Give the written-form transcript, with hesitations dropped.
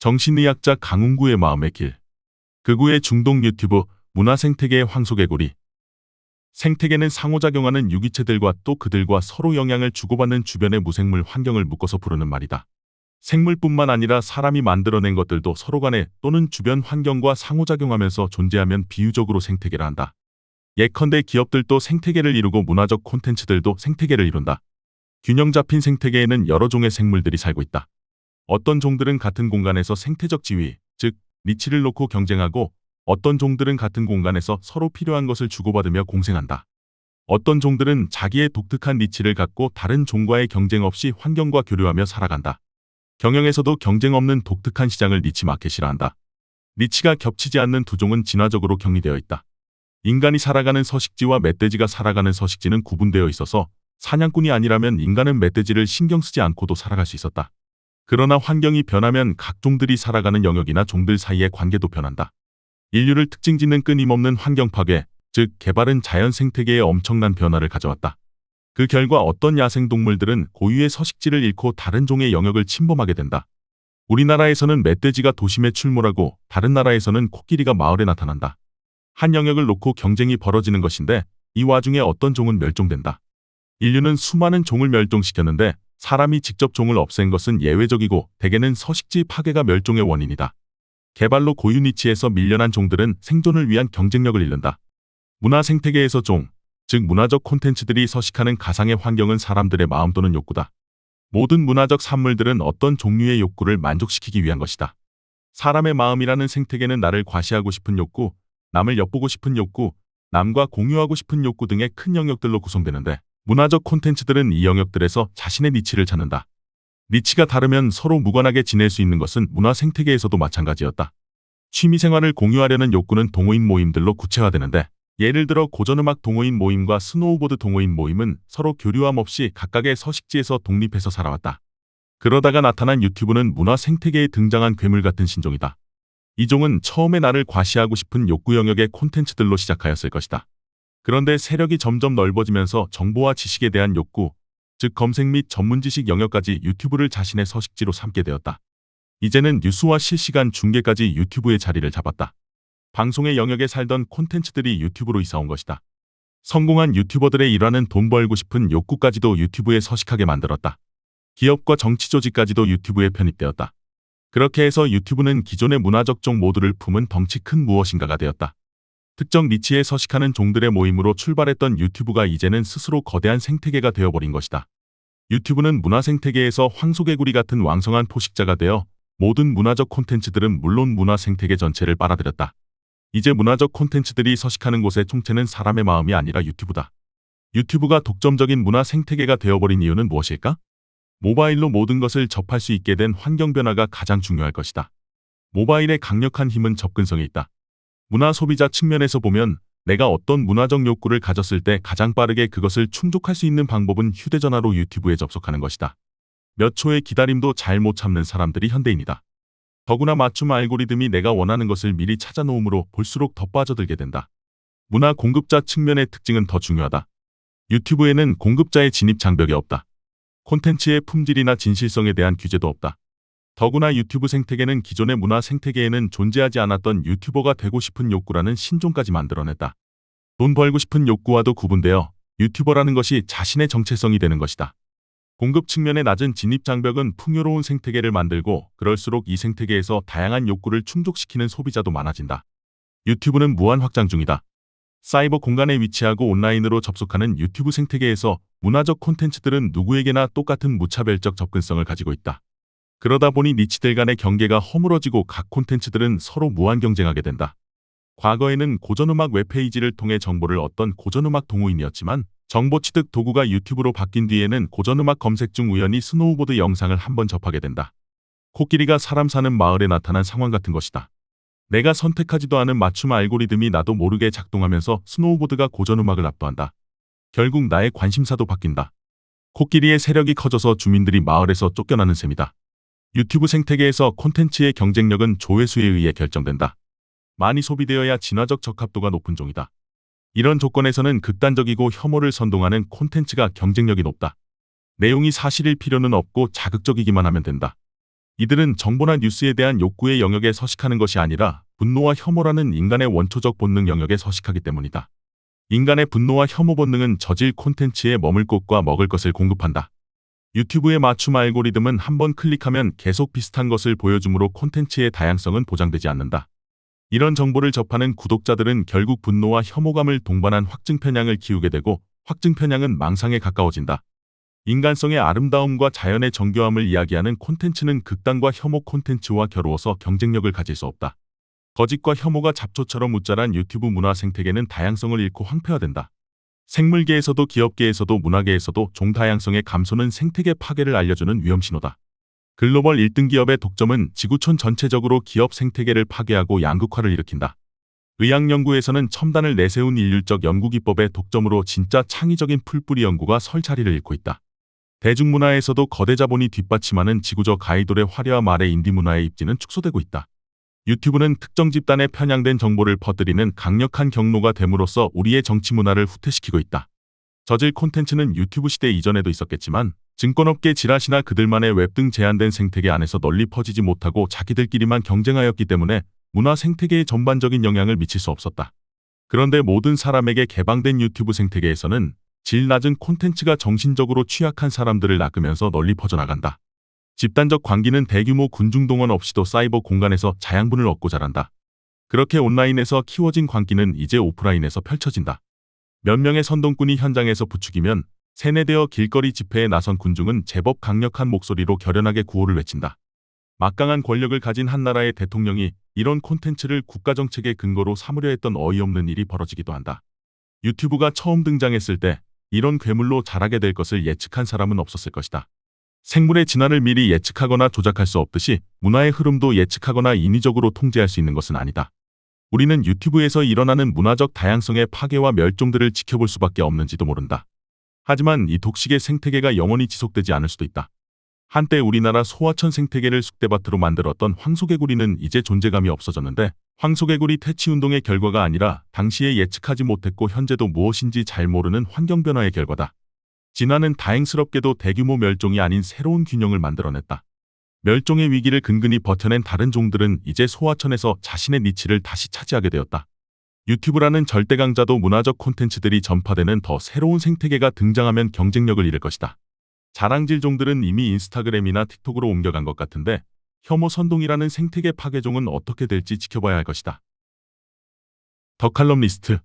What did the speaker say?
정신의학자 강훈구의 마음의 길. 극우의 중독 유튜브 문화 생태계의 황소개구리. 생태계는 상호작용하는 유기체들과 또 그들과 서로 영향을 주고받는 주변의 무생물 환경을 묶어서 부르는 말이다. 생물뿐만 아니라 사람이 만들어낸 것들도 서로 간에 또는 주변 환경과 상호작용하면서 존재하면 비유적으로 생태계라 한다. 예컨대 기업들도 생태계를 이루고 문화적 콘텐츠들도 생태계를 이룬다. 균형 잡힌 생태계에는 여러 종의 생물들이 살고 있다. 어떤 종들은 같은 공간에서 생태적 지위, 즉 니치를 놓고 경쟁하고 어떤 종들은 같은 공간에서 서로 필요한 것을 주고받으며 공생한다. 어떤 종들은 자기의 독특한 니치를 갖고 다른 종과의 경쟁 없이 환경과 교류하며 살아간다. 경영에서도 경쟁 없는 독특한 시장을 니치 마켓이라 한다. 니치가 겹치지 않는 두 종은 진화적으로 격리되어 있다. 인간이 살아가는 서식지와 멧돼지가 살아가는 서식지는 구분되어 있어서 사냥꾼이 아니라면 인간은 멧돼지를 신경 쓰지 않고도 살아갈 수 있었다. 그러나 환경이 변하면 각 종들이 살아가는 영역이나 종들 사이의 관계도 변한다. 인류를 특징짓는 끊임없는 환경 파괴, 즉 개발은 자연 생태계에 엄청난 변화를 가져왔다. 그 결과 어떤 야생동물들은 고유의 서식지를 잃고 다른 종의 영역을 침범하게 된다. 우리나라에서는 멧돼지가 도심에 출몰하고 다른 나라에서는 코끼리가 마을에 나타난다. 한 영역을 놓고 경쟁이 벌어지는 것인데 이 와중에 어떤 종은 멸종된다. 인류는 수많은 종을 멸종시켰는데 사람이 직접 종을 없앤 것은 예외적이고 대개는 서식지 파괴가 멸종의 원인이다. 개발로 고유 니치에서 밀려난 종들은 생존을 위한 경쟁력을 잃는다. 문화 생태계에서 종, 즉 문화적 콘텐츠들이 서식하는 가상의 환경은 사람들의 마음 또는 욕구다. 모든 문화적 산물들은 어떤 종류의 욕구를 만족시키기 위한 것이다. 사람의 마음이라는 생태계는 나를 과시하고 싶은 욕구, 남을 엿보고 싶은 욕구, 남과 공유하고 싶은 욕구 등의 큰 영역들로 구성되는데 문화적 콘텐츠들은 이 영역들에서 자신의 니치를 찾는다. 니치가 다르면 서로 무관하게 지낼 수 있는 것은 문화 생태계에서도 마찬가지였다. 취미생활을 공유하려는 욕구는 동호인 모임들로 구체화되는데 예를 들어 고전음악 동호인 모임과 스노우보드 동호인 모임은 서로 교류함 없이 각각의 서식지에서 독립해서 살아왔다. 그러다가 나타난 유튜브는 문화 생태계에 등장한 괴물 같은 신종이다. 이 종은 처음에 나를 과시하고 싶은 욕구 영역의 콘텐츠들로 시작하였을 것이다. 그런데 세력이 점점 넓어지면서 정보와 지식에 대한 욕구, 즉 검색 및 전문지식 영역까지 유튜브를 자신의 서식지로 삼게 되었다. 이제는 뉴스와 실시간 중계까지 유튜브의 자리를 잡았다. 방송의 영역에 살던 콘텐츠들이 유튜브로 이사온 것이다. 성공한 유튜버들의 일화는 돈 벌고 싶은 욕구까지도 유튜브에 서식하게 만들었다. 기업과 정치 조직까지도 유튜브에 편입되었다. 그렇게 해서 유튜브는 기존의 문화적 종 모두를 품은 덩치 큰 무엇인가가 되었다. 특정 니치에 서식하는 종들의 모임으로 출발했던 유튜브가 이제는 스스로 거대한 생태계가 되어버린 것이다. 유튜브는 문화 생태계에서 황소개구리 같은 왕성한 포식자가 되어 모든 문화적 콘텐츠들은 물론 문화 생태계 전체를 빨아들였다. 이제 문화적 콘텐츠들이 서식하는 곳의 총체는 사람의 마음이 아니라 유튜브다. 유튜브가 독점적인 문화 생태계가 되어버린 이유는 무엇일까? 모바일로 모든 것을 접할 수 있게 된 환경 변화가 가장 중요할 것이다. 모바일의 강력한 힘은 접근성에 있다. 문화 소비자 측면에서 보면 내가 어떤 문화적 욕구를 가졌을 때 가장 빠르게 그것을 충족할 수 있는 방법은 휴대전화로 유튜브에 접속하는 것이다. 몇 초의 기다림도 잘 못 참는 사람들이 현대인이다. 더구나 맞춤 알고리즘이 내가 원하는 것을 미리 찾아놓으므로 볼수록 더 빠져들게 된다. 문화 공급자 측면의 특징은 더 중요하다. 유튜브에는 공급자의 진입 장벽이 없다. 콘텐츠의 품질이나 진실성에 대한 규제도 없다. 더구나 유튜브 생태계는 기존의 문화 생태계에는 존재하지 않았던 유튜버가 되고 싶은 욕구라는 신종까지 만들어냈다. 돈 벌고 싶은 욕구와도 구분되어 유튜버라는 것이 자신의 정체성이 되는 것이다. 공급 측면의 낮은 진입 장벽은 풍요로운 생태계를 만들고 그럴수록 이 생태계에서 다양한 욕구를 충족시키는 소비자도 많아진다. 유튜브는 무한 확장 중이다. 사이버 공간에 위치하고 온라인으로 접속하는 유튜브 생태계에서 문화적 콘텐츠들은 누구에게나 똑같은 무차별적 접근성을 가지고 있다. 그러다 보니 니치들 간의 경계가 허물어지고 각 콘텐츠들은 서로 무한 경쟁하게 된다. 과거에는 고전음악 웹페이지를 통해 정보를 얻던 고전음악 동호인이었지만 정보 취득 도구가 유튜브로 바뀐 뒤에는 고전음악 검색 중 우연히 스노우보드 영상을 한번 접하게 된다. 코끼리가 사람 사는 마을에 나타난 상황 같은 것이다. 내가 선택하지도 않은 맞춤 알고리즘이 나도 모르게 작동하면서 스노우보드가 고전음악을 압도한다. 결국 나의 관심사도 바뀐다. 코끼리의 세력이 커져서 주민들이 마을에서 쫓겨나는 셈이다. 유튜브 생태계에서 콘텐츠의 경쟁력은 조회수에 의해 결정된다. 많이 소비되어야 진화적 적합도가 높은 종이다. 이런 조건에서는 극단적이고 혐오를 선동하는 콘텐츠가 경쟁력이 높다. 내용이 사실일 필요는 없고 자극적이기만 하면 된다. 이들은 정보나 뉴스에 대한 욕구의 영역에 서식하는 것이 아니라 분노와 혐오라는 인간의 원초적 본능 영역에 서식하기 때문이다. 인간의 분노와 혐오 본능은 저질 콘텐츠에 머물 곳과 먹을 것을 공급한다. 유튜브의 맞춤 알고리즘은 한번 클릭하면 계속 비슷한 것을 보여주므로 콘텐츠의 다양성은 보장되지 않는다. 이런 정보를 접하는 구독자들은 결국 분노와 혐오감을 동반한 확증 편향을 키우게 되고 확증 편향은 망상에 가까워진다. 인간성의 아름다움과 자연의 정교함을 이야기하는 콘텐츠는 극단과 혐오 콘텐츠와 겨루어서 경쟁력을 가질 수 없다. 거짓과 혐오가 잡초처럼 웃자란 유튜브 문화 생태계는 다양성을 잃고 황폐화된다. 생물계에서도 기업계에서도 문화계에서도 종다양성의 감소는 생태계 파괴를 알려주는 위험신호다. 글로벌 1등 기업의 독점은 지구촌 전체적으로 기업 생태계를 파괴하고 양극화를 일으킨다. 의학연구에서는 첨단을 내세운 일률적 연구기법의 독점으로 진짜 창의적인 풀뿌리 연구가 설 자리를 잃고 있다. 대중문화에서도 거대 자본이 뒷받침하는 지구적 아이돌의 화려함 아래 인디문화의 입지는 축소되고 있다. 유튜브는 특정 집단의 편향된 정보를 퍼뜨리는 강력한 경로가 됨으로써 우리의 정치 문화를 후퇴시키고 있다. 저질 콘텐츠는 유튜브 시대 이전에도 있었겠지만 증권업계 지라시나 그들만의 웹 등 제한된 생태계 안에서 널리 퍼지지 못하고 자기들끼리만 경쟁하였기 때문에 문화 생태계에 전반적인 영향을 미칠 수 없었다. 그런데 모든 사람에게 개방된 유튜브 생태계에서는 질 낮은 콘텐츠가 정신적으로 취약한 사람들을 낚으면서 널리 퍼져나간다. 집단적 광기는 대규모 군중동원 없이도 사이버 공간에서 자양분을 얻고 자란다. 그렇게 온라인에서 키워진 광기는 이제 오프라인에서 펼쳐진다. 몇 명의 선동꾼이 현장에서 부추기면 세뇌되어 길거리 집회에 나선 군중은 제법 강력한 목소리로 결연하게 구호를 외친다. 막강한 권력을 가진 한 나라의 대통령이 이런 콘텐츠를 국가정책의 근거로 삼으려 했던 어이없는 일이 벌어지기도 한다. 유튜브가 처음 등장했을 때 이런 괴물로 자라게 될 것을 예측한 사람은 없었을 것이다. 생물의 진화를 미리 예측하거나 조작할 수 없듯이 문화의 흐름도 예측하거나 인위적으로 통제할 수 있는 것은 아니다. 우리는 유튜브에서 일어나는 문화적 다양성의 파괴와 멸종들을 지켜볼 수밖에 없는지도 모른다. 하지만 이 독식의 생태계가 영원히 지속되지 않을 수도 있다. 한때 우리나라 소하천 생태계를 쑥대밭으로 만들었던 황소개구리는 이제 존재감이 없어졌는데 황소개구리 퇴치운동의 결과가 아니라 당시에 예측하지 못했고 현재도 무엇인지 잘 모르는 환경변화의 결과다. 진화는 다행스럽게도 대규모 멸종이 아닌 새로운 균형을 만들어냈다. 멸종의 위기를 근근히 버텨낸 다른 종들은 이제 소하천에서 자신의 니치를 다시 차지하게 되었다. 유튜브라는 절대강자도 문화적 콘텐츠들이 전파되는 더 새로운 생태계가 등장하면 경쟁력을 잃을 것이다. 자랑질 종들은 이미 인스타그램이나 틱톡으로 옮겨간 것 같은데 혐오 선동이라는 생태계 파괴종은 어떻게 될지 지켜봐야 할 것이다. 더 칼럼니스트